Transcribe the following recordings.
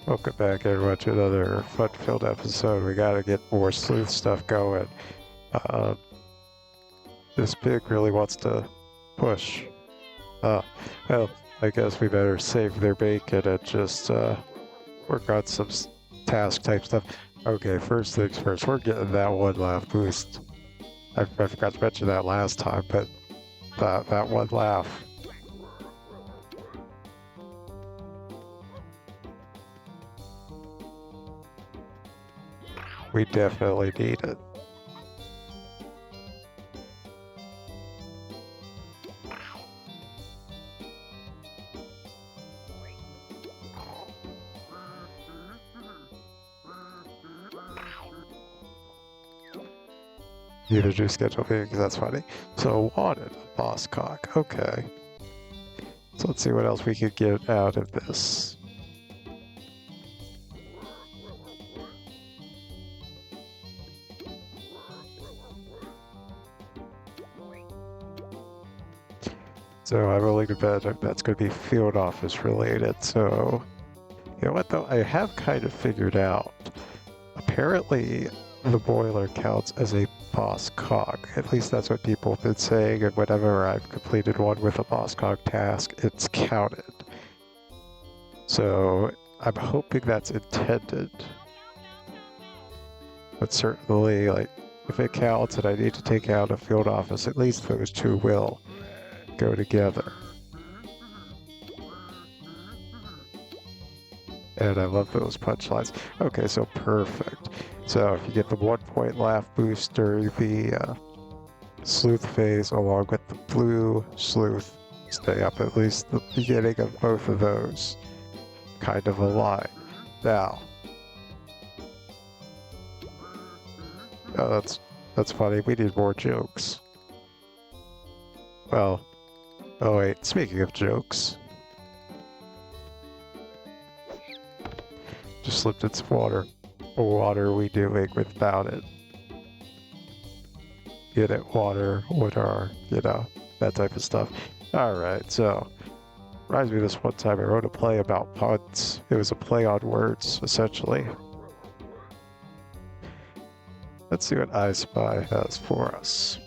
Welcome back, everyone, to another fun-filled episode. We gotta get more sleuth stuff going. Uh, this pig really wants to push. Well, I guess we better save their bacon and just work on some task-type stuff. Okay, first things first, we're getting that one laugh boost. I forgot to mention that last time, but that one laugh. We definitely need it. Either do schedule because that's funny. So wanted a boss cock. Okay. So let's see what else we could get out of this. So I'm willing to bet that's going to be field office related. So, you know what though? I have kind of figured out. Apparently, the boiler counts as a boss cog. At least that's what people have been saying, and whenever I've completed one with a boss cog task, it's counted. So I'm hoping that's intended. But certainly, like, if it counts and I need to take out a field office, at least those two will go together. And I love those punchlines. Okay, so perfect. So if you get the 1-point laugh boost during the sleuth phase along with the blue sleuth, stay up at least the beginning of both of those. Kind of a line. Now. Oh, that's funny. We need more jokes. Well, oh wait, speaking of jokes. Just slipped in some water. What are we doing without it? Get it, water, what are, that type of stuff. Alright, so, reminds me of this one time I wrote a play about puns. It was a play on words, essentially. Let's see what I Spy has for us.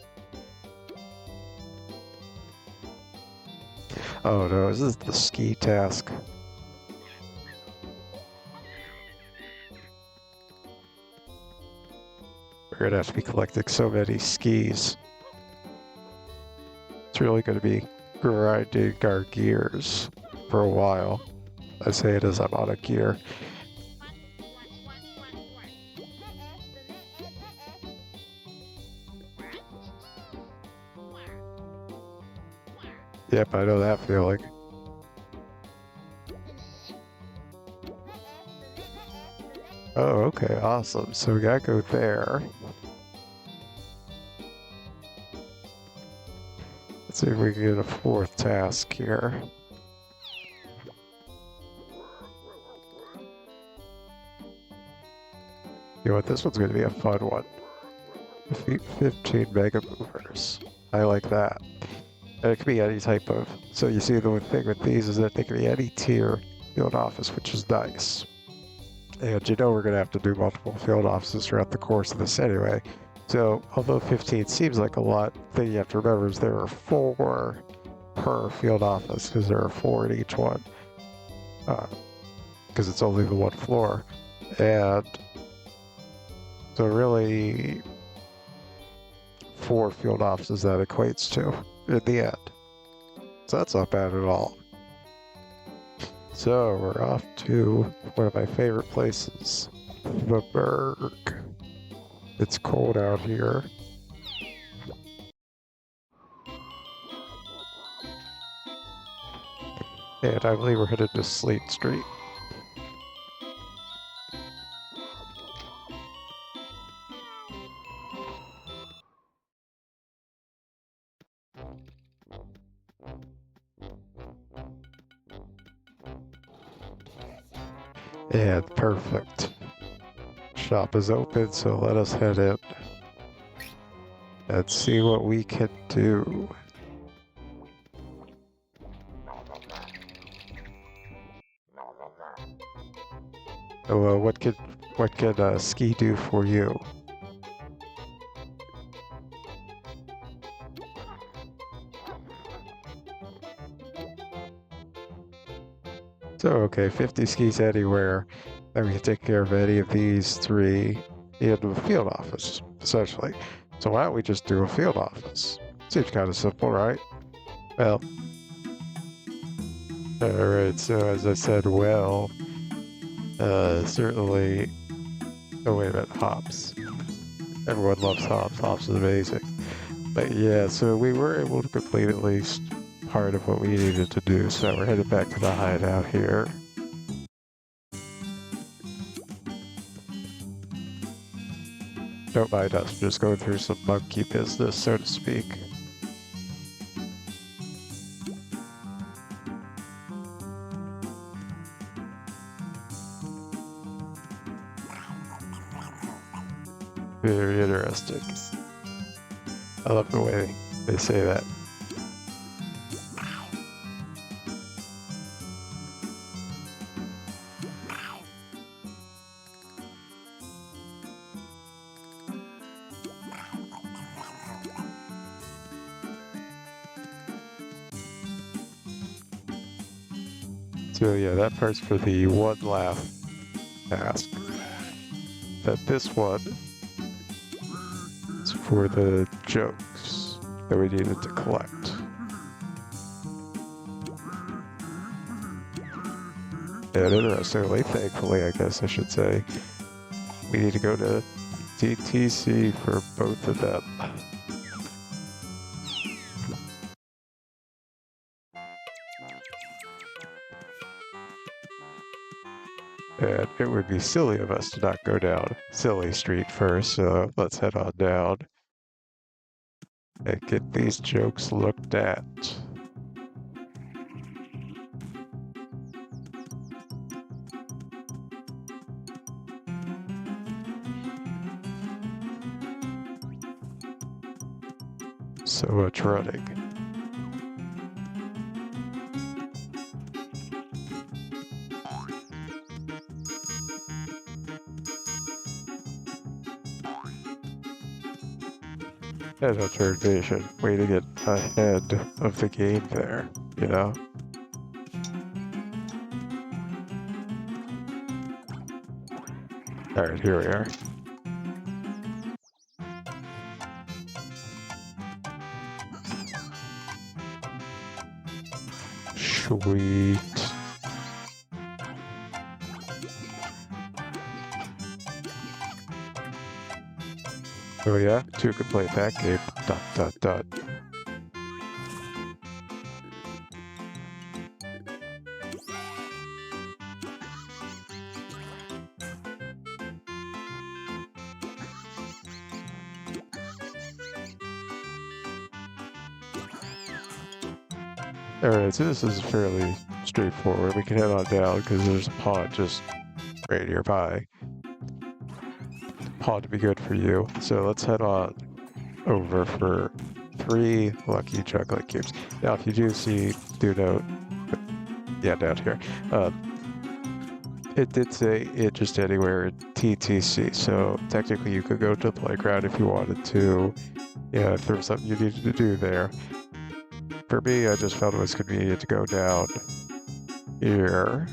Oh no, is this the ski task? We're gonna have to be collecting so many skis. It's really gonna be grinding our gears for a while. I say it as I'm on a gear. Yep, I know that feeling. Oh, okay, awesome. So we gotta go there. Let's see if we can get a fourth task here. You know what, this one's gonna be a fun one. Defeat 15 mega movers. I like that. And it could be any type of... So you see the thing with these is that they can be any tier field office, which is nice. And you know we're going to have to do multiple field offices throughout the course of this anyway. So, although 15 seems like a lot, the thing you have to remember is there are 4 per field office, because there are 4 in each one. Because it's only the one floor. And so really 4 field offices that equates to in the end. So that's not bad at all. So we're off to one of my favorite places, the Berg. It's cold out here. And I believe we're headed to Sleet Street. And perfect. Shop is open, so let us head in and see what we can do. So, what can ski do for you? So, okay, 50 skis anywhere. Then we can take care of any of these three in the field office, essentially. So why don't we just do a field office? Seems kind of simple, right? Well, alright, so as I said, certainly... Oh, wait a minute, hops. Everyone loves hops. Hops is amazing. But yeah, so we were able to complete at least part of what we needed to do, so we're headed back to the hideout here. Don't mind us, just going through some monkey business, so to speak. Very interesting. I love the way they say that. So yeah, that part's for the one laugh task. But this one is for the jokes that we needed to collect. And interestingly, thankfully, I guess I should say, we need to go to TTC for both of them. And it would be silly of us to not go down Silly Street first, so let's head on down and get these jokes looked at. So much running. And observation, way to get ahead of the game there, you know? Alright, here we are. Sweet. Oh yeah, two can play that game. ... Alright, so this is fairly straightforward. We can head on down because there's a pond just right nearby. Pond to be good for you. So let's head on over for 3 lucky chocolate cubes. Now, if you do note, yeah, down here. It did say it just anywhere in TTC, so technically you could go to the playground if you wanted to. Yeah, if there was something you needed to do there. For me, I just felt it was convenient to go down here,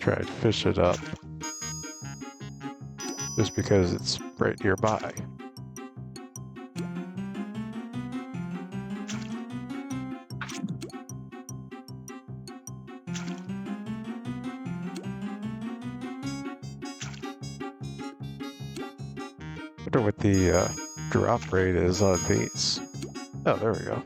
try and fish it up, just because it's right nearby. I wonder what the drop rate is on these. Oh, there we go.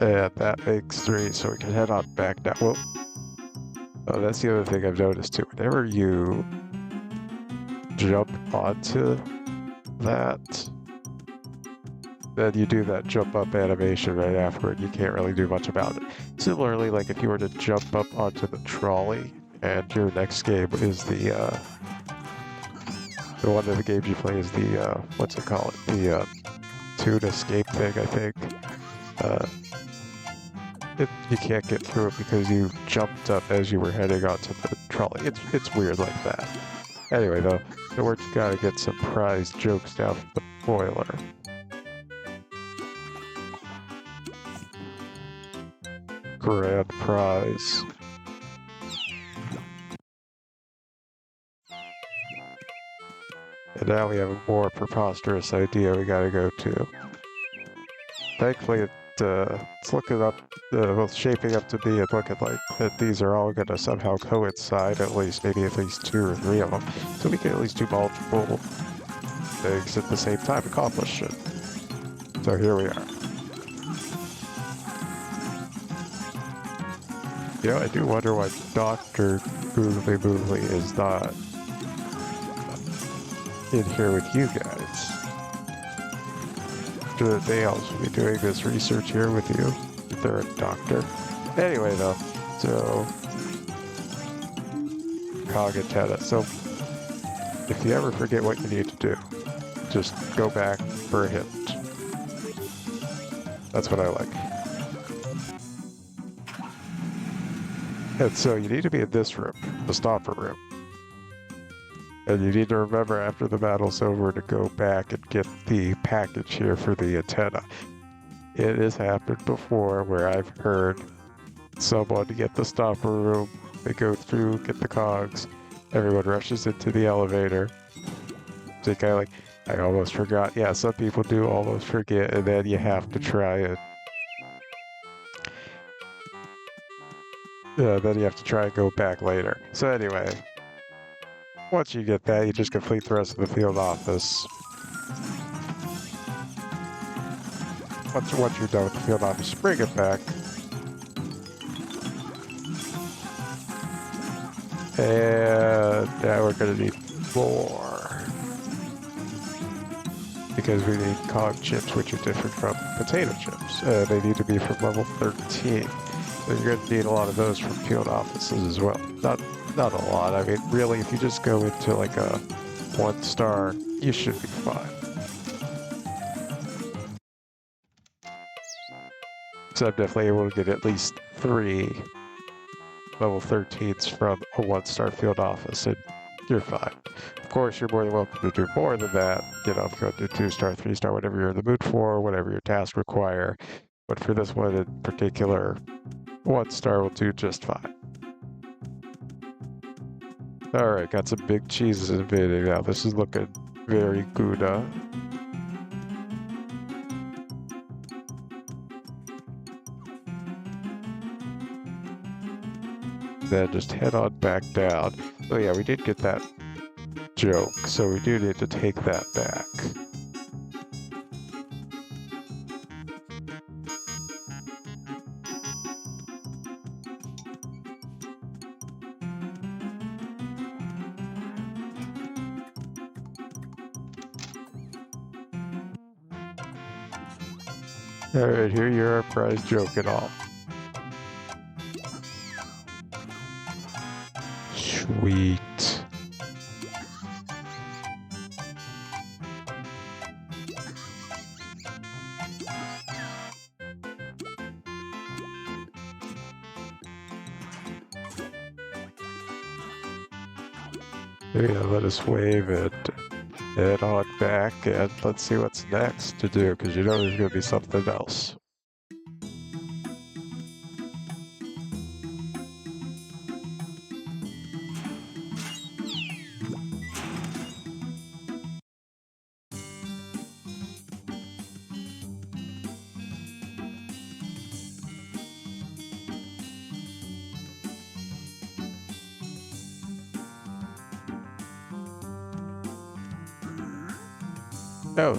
And that makes 3, so we can head on back now. Well, Oh, that's the other thing I've noticed too. Whenever you jump onto that, then you do that jump up animation right afterward. You can't really do much about it. Similarly, like if you were to jump up onto the trolley, and your next game is the one of the games you play is the what's it called? The Toon escape thing, I think. You can't get through it because you jumped up as you were heading onto the trolley. It's weird like that. Anyway, though, so we're gotta get some prize jokes down from the boiler. Grand prize. And now we have a more preposterous idea we gotta go to. Thankfully, it's looking up, well, shaping up to be it looking like that these are all gonna somehow coincide, at least 2 or 3 of them. So we can at least do multiple things at the same time, accomplish it. So here we are. You know, I do wonder why Dr. Boogly is not in here with you guys. Shouldn't they also be doing this research here with you? If they're a doctor. Anyway, though, so cog antenna. So if you ever forget what you need to do, just go back for a hint. That's what I like. And so you need to be in this room, the stopper room. And you need to remember after the battle's over to go back and get the package here for the antenna. It has happened before where I've heard someone get the stopper room, they go through, get the cogs, everyone rushes into the elevator. So you kind of like, I almost forgot. Yeah, some people do almost forget, and then you have to try it. Then you have to try and go back later. So anyway, once you get that, you just complete the rest of the field office. Once you're done with the field office, bring it back. And now we're going to need more. Because we need cog chips, which are different from potato chips. They need to be from level 13. So you're going to need a lot of those from field offices as well. Not a lot. I mean, really, if you just go into like a 1-star, you should be fine. So I'm definitely able to get at least 3 level 13s from a 1-star field office, and you're fine. Of course, you're more than welcome to do more than that. You know, if you want to do 2-star, 3-star, whatever you're in the mood for, whatever your tasks require. But for this one in particular, 1-star will do just fine. Alright, got some big cheeses invading now. This is looking very good. Then just head on back down. Oh yeah, we did get that joke, so we do need to take that back. Alright, here you're our prize joke and all. Sweet. Yeah, let us wave it. Head on back and let's see what's next to do, because you know there's going to be something else. No,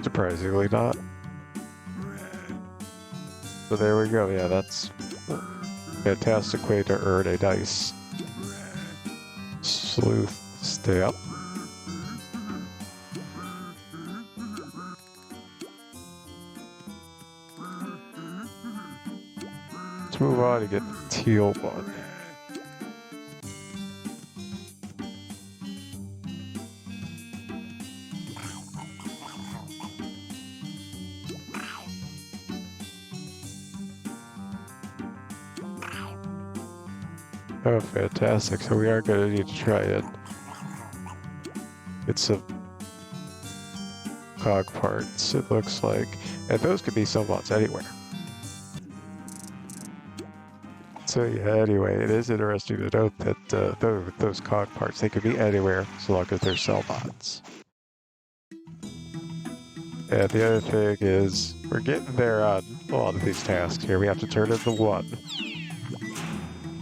surprisingly not. So there we go. Yeah, that's fantastic way to earn a nice sleuth stamp. Let's move on and get the teal one. Oh, fantastic. So we are going to need to try and get some cog parts, it looks like. And those could be Sellbots anywhere. So yeah, anyway, it is interesting to note that those cog parts, they could be anywhere so long as they're Sellbots. And the other thing is, we're getting there on a lot of these tasks here. We have to turn in the 1.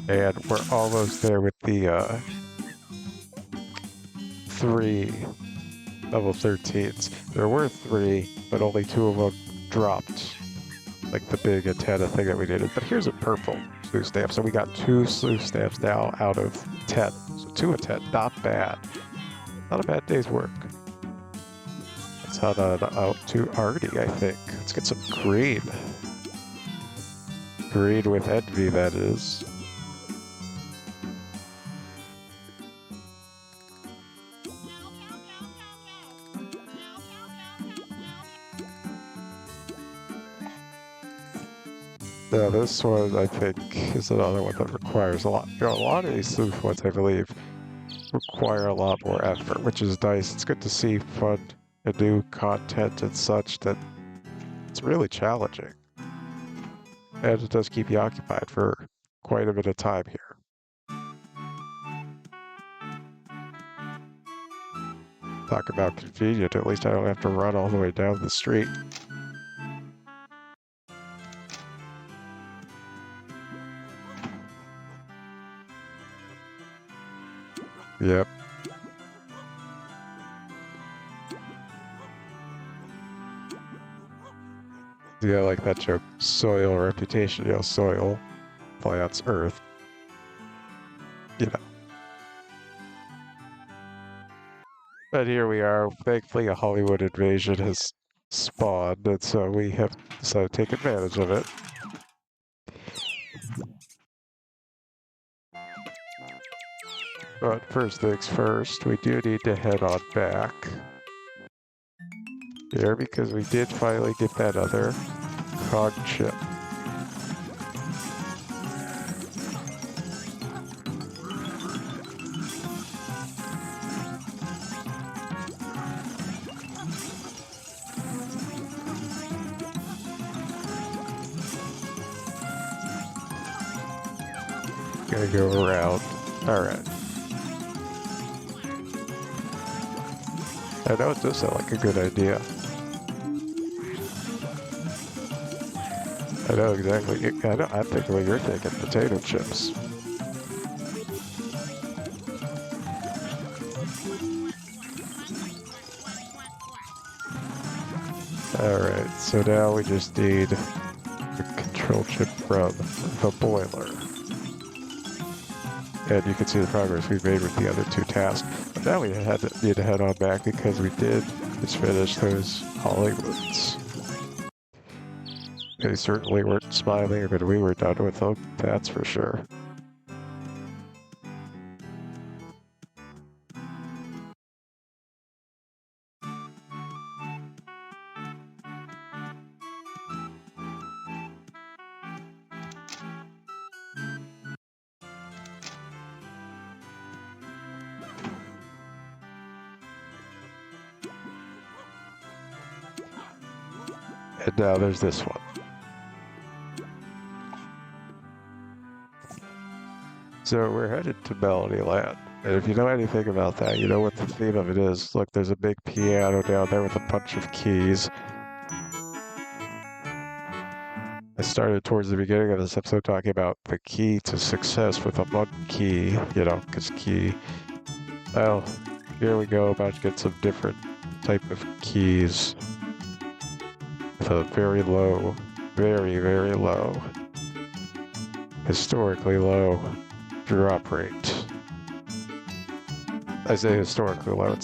And we're almost there with the 3 level 13s. There were 3, but only 2 of them dropped. Like the big antenna thing that we needed. But here's a purple sleuth stamp. So we got 2 sleuth stamps now out of 10. So 2 of 10, not bad. Not a bad day's work. Let's head on out to Artie, I think. Let's get some green. Green with envy, that is. Now this one, I think, is another one that requires a lot. You know, a lot of these sleuth ones, I believe, require a lot more effort, which is nice. It's good to see fun and new content and such that it's really challenging. And it does keep you occupied for quite a bit of time here. Talk about convenient, at least I don't have to run all the way down the street. Yep. Yeah, like that joke, soil reputation, you know, soil, plants, earth. You know. But here we are, thankfully a Hollywood invasion has spawned, and so we have decided to take advantage of it. But first things first, we do need to head on back here because we did finally get that other cog chip. Gotta go around. Alright. I know it does sound like a good idea. I know exactly. I'm thinking what you're thinking. Potato chips. Alright, so now we just need the control chip from the boiler. And you can see the progress we've made with the other 2 tasks. But now we need to head on back because we did just finish those Hollywoods. They certainly weren't smiling, but we were done with them, that's for sure. And now there's this one. So we're headed to Melody Land. And if you know anything about that, you know what the theme of it is. Look, there's a big piano down there with a bunch of keys. I started towards the beginning of this episode talking about the key to success with a one key, you know, because key. Well, here we go, about to get some different type of keys. With a very low, very, very low historically low drop rate. I say historically low.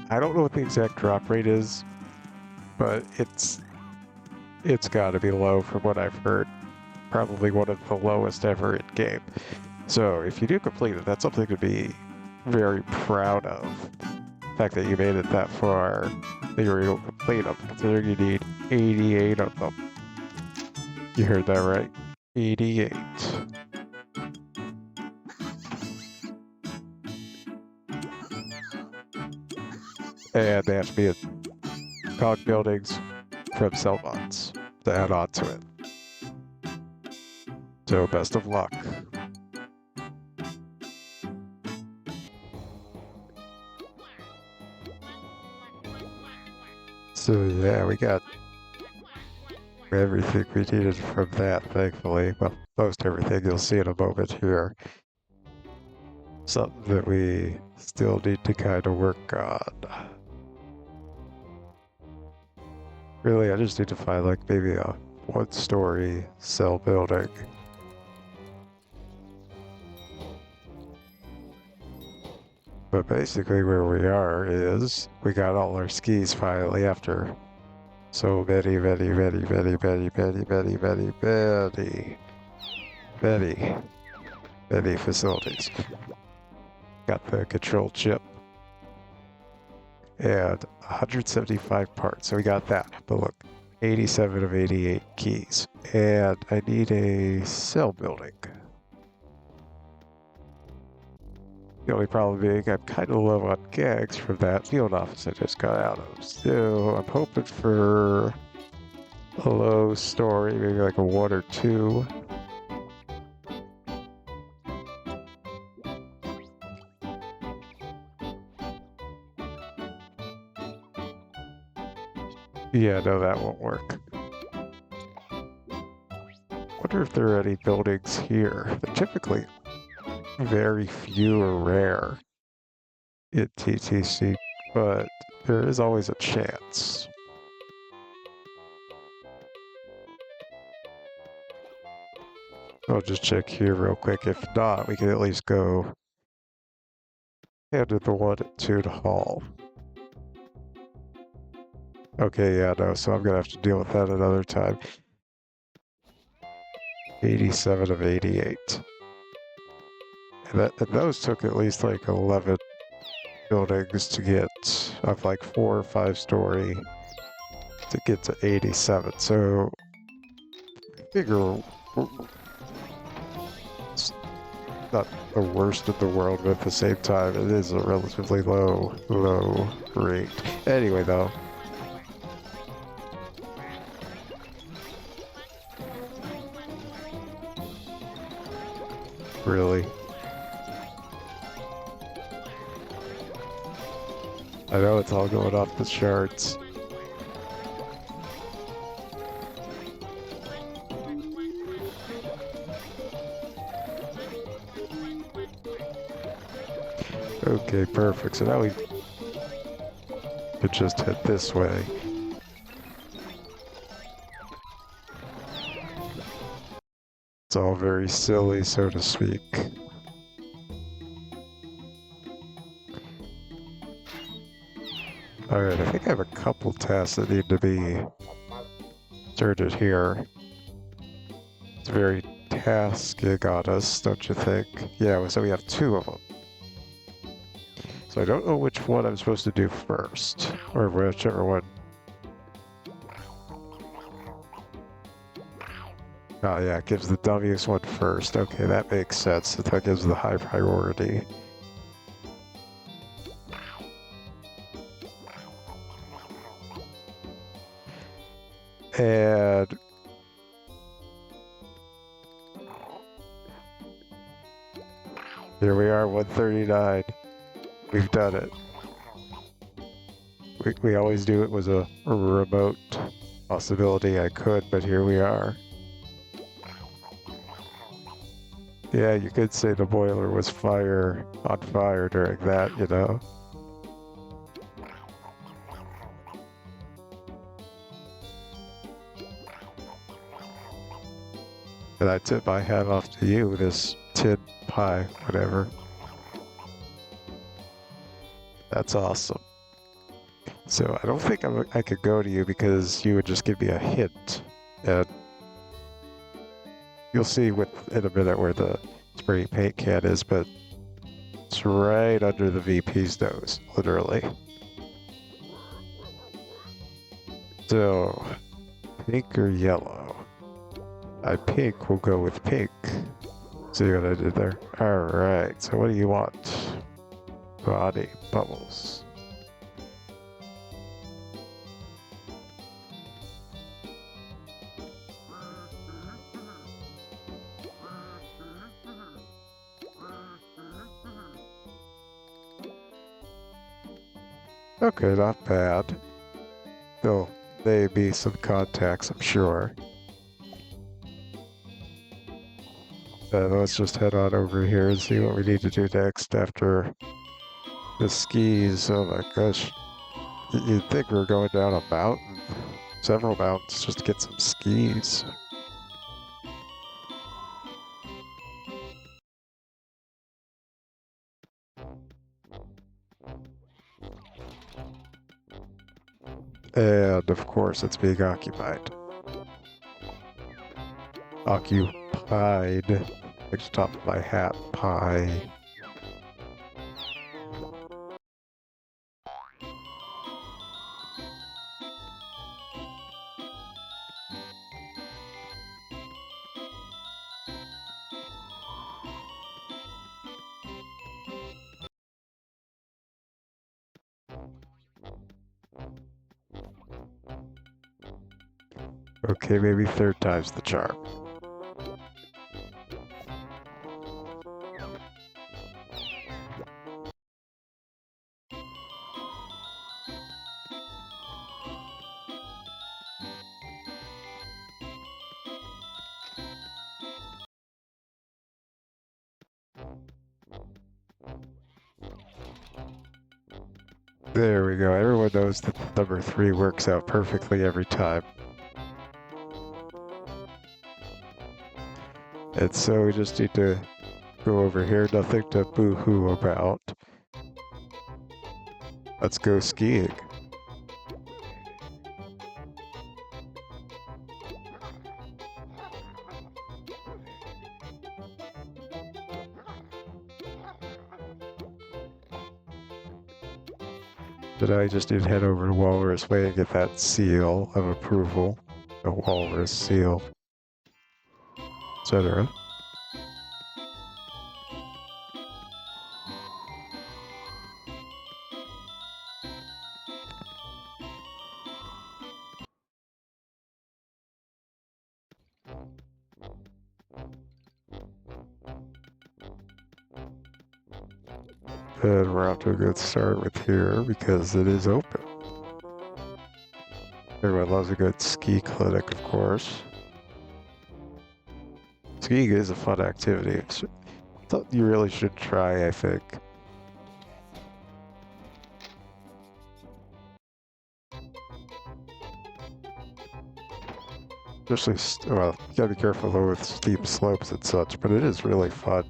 I don't know what the exact drop rate is, but it's got to be low from what I've heard. Probably one of the lowest ever in game. So if you do complete it, that's something to be very proud of. The fact that you made it that far, that you were able to complete them, considering you need 88 of them. You heard that right? 88. And they have to be in cog buildings from Sellbots to add on to it. So best of luck. So yeah, we got everything we needed from that, thankfully. Well, most everything you'll see in a moment here. Something that we still need to kind of work on. Really, I just need to find like maybe a one-story cell building. But basically where we are is we got all our skis finally after so many facilities. Got the control chip and 175 parts, so we got that. But look, 87 of 88 keys. And I need a cell building. The only problem being I'm kind of low on gags from that field office I just got out of. So I'm hoping for a low story, maybe like a 1 or 2. Yeah, no, that won't work. Wonder if there are any buildings here. They're typically very few or rare in TTC, but there is always a chance. I'll just check here real quick. If not, we can at least go handle the 1 at Toon Hall. Okay, yeah, no, so I'm gonna have to deal with that another time. 87 of 88. And those took at least like 11 buildings to get up like 4 or 5 story to get to 87. So I figure it's not the worst in the world, but at the same time it is a relatively low rate. Anyway though, really, I know it's all going off the charts. Okay, perfect. So now we could just head this way. It's all very silly, so to speak. Alright, I think I have a couple tasks that need to be started here. It's very tasking on us, don't you think? Yeah, so we have 2 of them. So I don't know which one I'm supposed to do first, or whichever one. Oh yeah, it gives the dummiest one first. Okay, that makes sense. That gives the high priority. And here we are, 139. We've done it. We always knew it was a remote possibility I could, but here we are. Yeah, you could say the boiler was on fire during that, you know? And I tip my hat off to you, this tin pie, whatever. That's awesome. So I don't think I could go to you because you would just give me a hint. And you'll see in a minute where the spray paint can is, but it's right under the VP's nose, literally. So, pink or yellow? I pink will go with pink. See what I did there? Alright, so what do you want? Body bubbles. Okay, not bad. There'll be some contacts, I'm sure. Let's just head on over here and see what we need to do next after the skis. Oh my gosh. You'd think we were going down a mountain, several mountains, just to get some skis. And of course, it's being occupied. Occupied. Like the top of my hat, pie. Okay, maybe third time's the charm. There we go. Everyone knows that number 3 works out perfectly every time. And so we just need to go over here. Nothing to boo-hoo about. Let's go skiing. But I just need to head over to Walrus Way and get that seal of approval. The Walrus seal. Etc. And we're off to a good start with here because it is open. Everyone loves a good ski clinic, of course. Skiing is a fun activity. It's something you really should try, I think. Especially, well, you gotta be careful though with steep slopes and such, but it is really fun.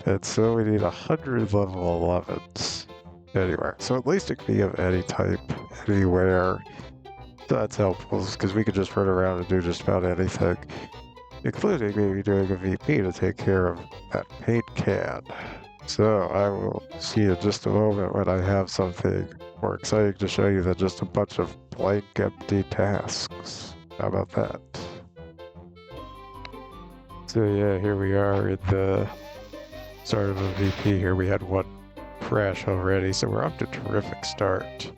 And so we need 100 level 11s anywhere. So at least it can be of any type, anywhere. That's helpful because we could just run around and do just about anything, including maybe doing a VP to take care of that paint can. So I will see in just a moment when I have something more exciting to show you than just a bunch of blank empty tasks. How about that? So yeah, here we are in the start of a VP here. We had one crash already, so we're up to a terrific start.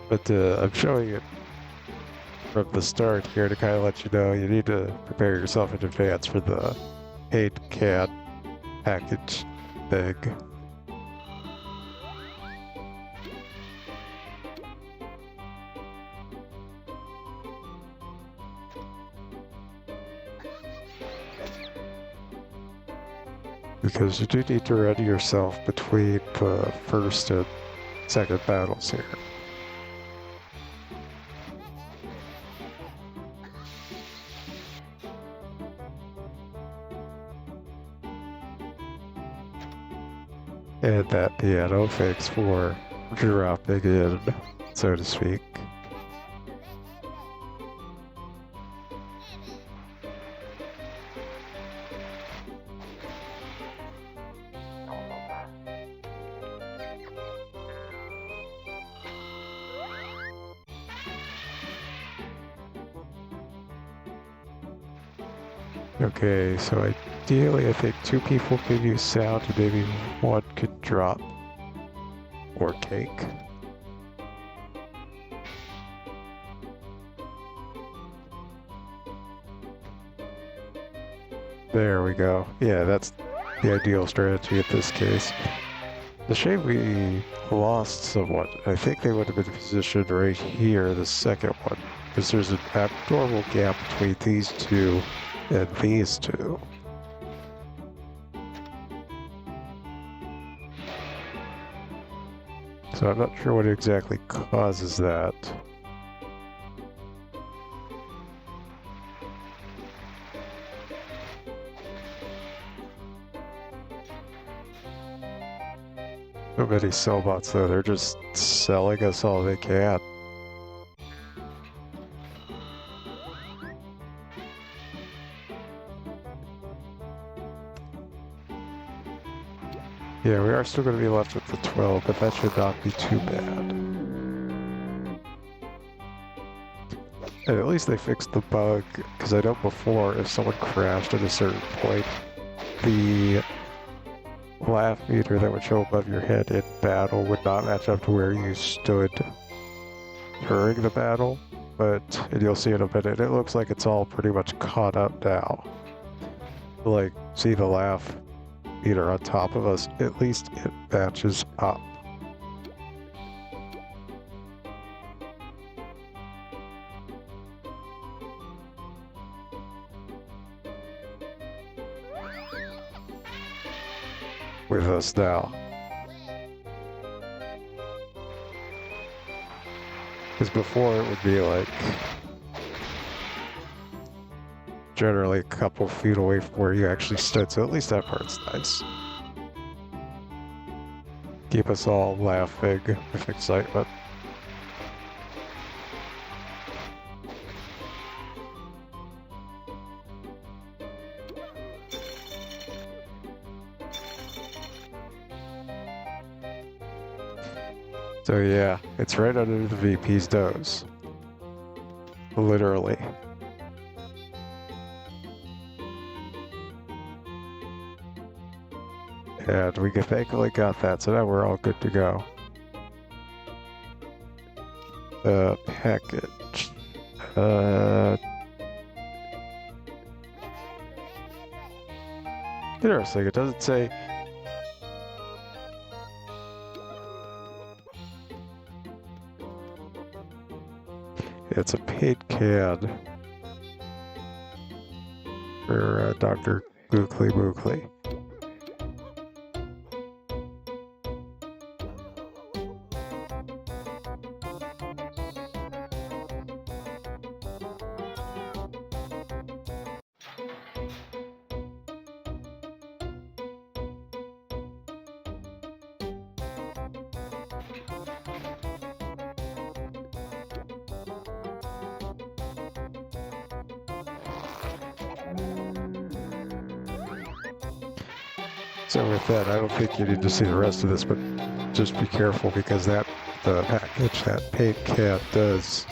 But I'm showing it from the start here to kind of let you know you need to prepare yourself in advance for the paint can package thing. because you do need to ready yourself between the first and second battles here. And that piano fix for dropping in, so to speak. Okay, so ideally I think 2 people could use sound and maybe 1 could drop or cake. There we go. Yeah, that's the ideal strategy in this case. The shame we lost someone. I think they would have been positioned right here, the second one, because there's an abnormal gap between these 2 and these 2. So I'm not sure what exactly causes that. So many sellbots though, they're just selling us all they can. Yeah, we are still going to be left with the 12, but that should not be too bad. And at least they fixed the bug, because I know before, if someone crashed at a certain point, the laugh meter that would show above your head in battle would not match up to where you stood during the battle. But, and you'll see in a minute, it looks like it's all pretty much caught up now. Like, see the laugh meter on top of us, at least it matches up. With us now. Because before it would be like generally a couple feet away from where you actually stood, so at least that part's nice. Keep us all laughing with excitement. So yeah, it's right under the VP's nose. Literally. And we thankfully got that, so now we're all good to go. Package. Interesting, it doesn't say... It's a paid CAD for Dr. Gookly Bookly. So with that, I don't think you need to see the rest of this, but just be careful because the package, that paid CAD does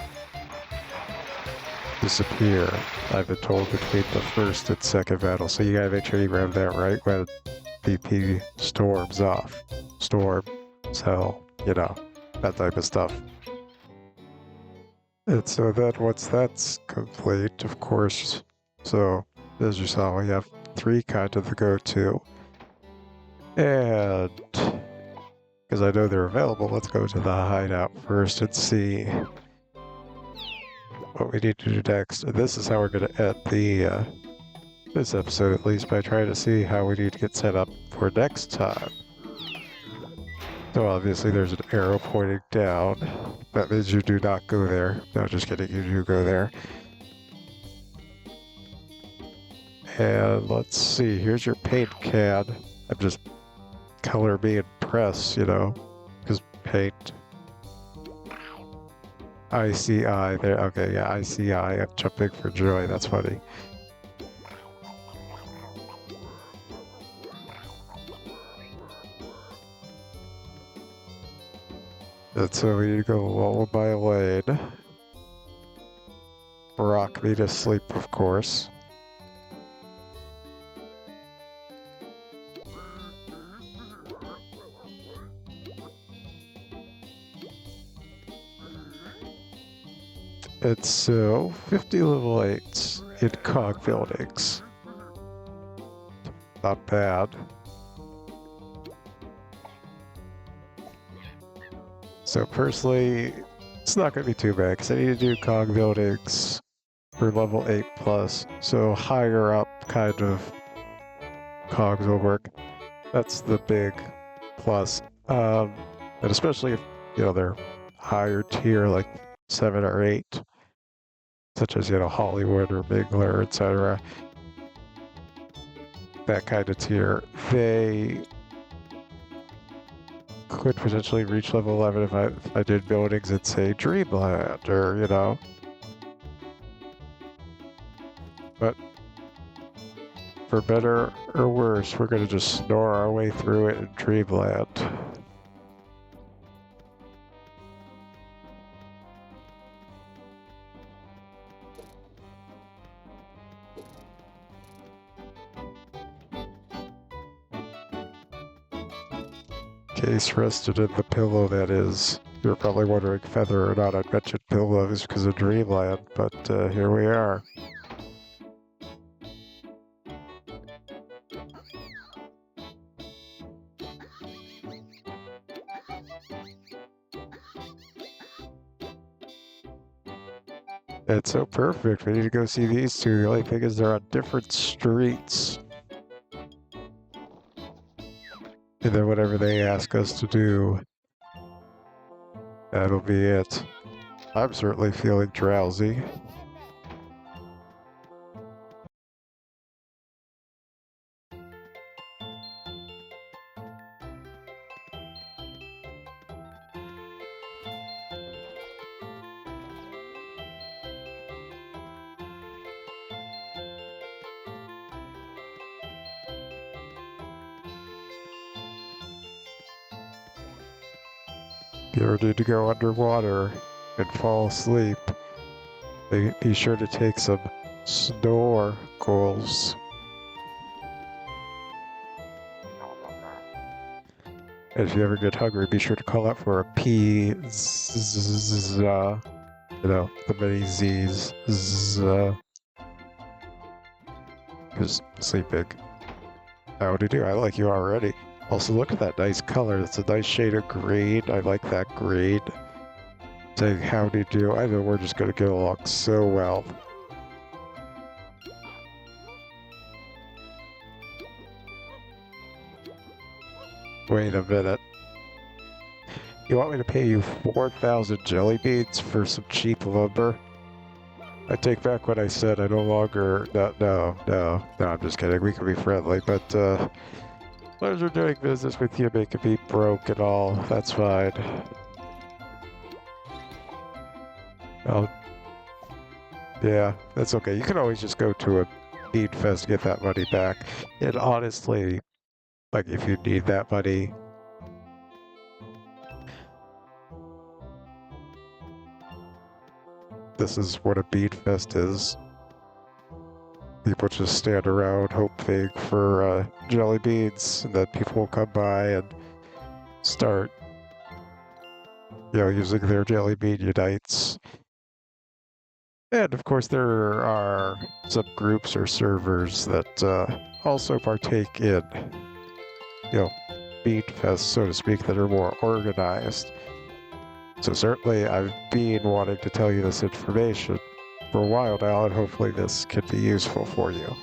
disappear, I've been told, between the first and second battle. So you gotta make sure you grab that right when VP storms off. Storm, hell, you know, that type of stuff. And so then once that's complete, of course, so as you saw, we have 3 kind of the go-to. And because I know they're available, let's go to the hideout first and see what we need to do next. And this is how we're going to end the this episode at least by trying to see how we need to get set up for next time. So obviously there's an arrow pointing down. That means you do not go there. No, just kidding, you do go there. And let's see, here's your paint can. I'm just color me and press, you know, because paint. ICI there. Okay, yeah, ICI. I'm jumping for joy. That's funny. And so we need to go lullaby lane. Rock me to sleep, of course. And so 50 level 8s in cog buildings. Not bad. So personally, it's not going to be too bad because I need to do cog buildings for level 8 plus. So higher up kind of cogs will work. That's the big plus. And especially if, you know, they're higher tier like 7 or 8, such as, you know, Hollywood or Mingler, etc. That kind of tier, they could potentially reach level 11 if I did buildings in, say, Dreamland, or, you know. But for better or worse, we're going to just snore our way through it in Dreamland. Case rested in the pillow, that is. You're probably wondering whether or not I'd mention pillows because of Dreamland, but here we are. It's so perfect. We need to go see these two. The only thing is they're on different streets. And then whatever they ask us to do, that'll be it. I'm certainly feeling drowsy. If you ever need to go underwater and fall asleep, be sure to take some snorkels. And if you ever get hungry, be sure to call out for a pizza. You know, the many Z's. Because sleeping. Howdy do, I like you already. Also, look at that nice color. It's a nice shade of green. I like that green. Saying howdy do. I know we're just going to get along so well. Wait a minute. You want me to pay you 4,000 jelly beans for some cheap lumber? I take back what I said. I no longer... No, I'm just kidding. We can be friendly, but, as we're doing business with you, making me broke and all, that's fine. Well, yeah, that's okay. You can always just go to a bead fest to get that money back. And honestly, like, if you need that money, this is what a bead fest is. People just stand around hoping for jelly beans, and then people will come by and start, you know, using their jelly bean unites. And of course, there are some groups or servers that also partake in, you know, bead fests, so to speak, that are more organized. So certainly, I've been wanting to tell you this information for a while now, and hopefully this can be useful for you.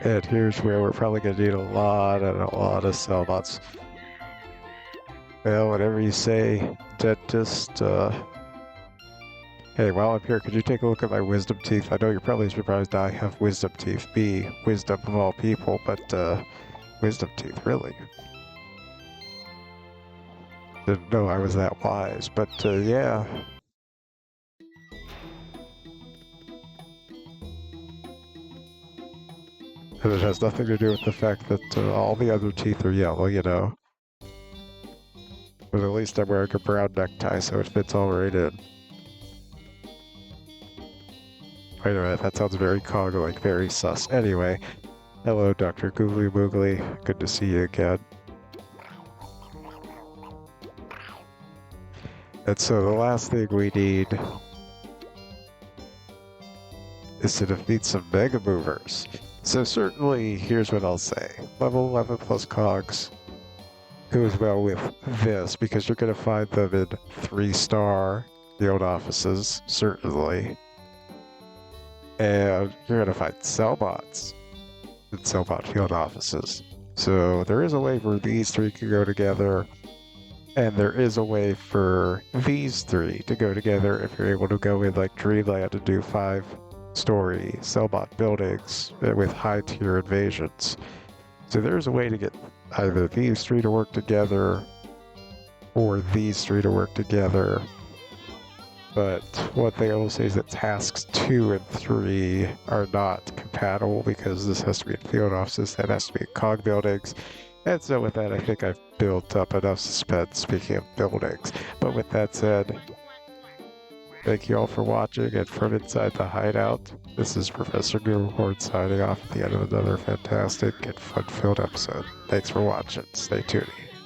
And here's where we're probably going to need a lot and a lot of Sellbots. Well, whatever you say, dentist. Hey, while I'm here, could you take a look at my wisdom teeth? I know you're probably surprised I have wisdom teeth. B, wisdom of all people, but wisdom teeth, really? Didn't know I was that wise, but yeah. And it has nothing to do with the fact that all the other teeth are yellow, you know. But at least I'm wearing a brown necktie, so it fits all right in. Wait a minute, that sounds very Cog-like, very sus. Anyway, hello, Dr. Googly Moogly. Good to see you again. And so the last thing we need is to defeat some Mega Movers. So certainly, here's what I'll say. Level 11 plus Cogs goes well with this, because you're going to find them in 3-star field offices, certainly. And you're going to find Sellbots in Sellbot field offices. So there is a way where these three can go together, and there is a way for these three to go together if you're able to go in like Dreamland and do 5-story Sellbot buildings with high-tier invasions. So there's a way to get either these three to work together or these three to work together. But one thing I will say is that tasks 2 and 3 are not compatible because this has to be in field offices, that has to be in cog buildings. And so with that, I think I've built up enough suspense, speaking of buildings. But with that said, thank you all for watching, and from inside the hideout, this is Professor Googlehorn signing off at the end of another fantastic and fun-filled episode. Thanks for watching. Stay tuned.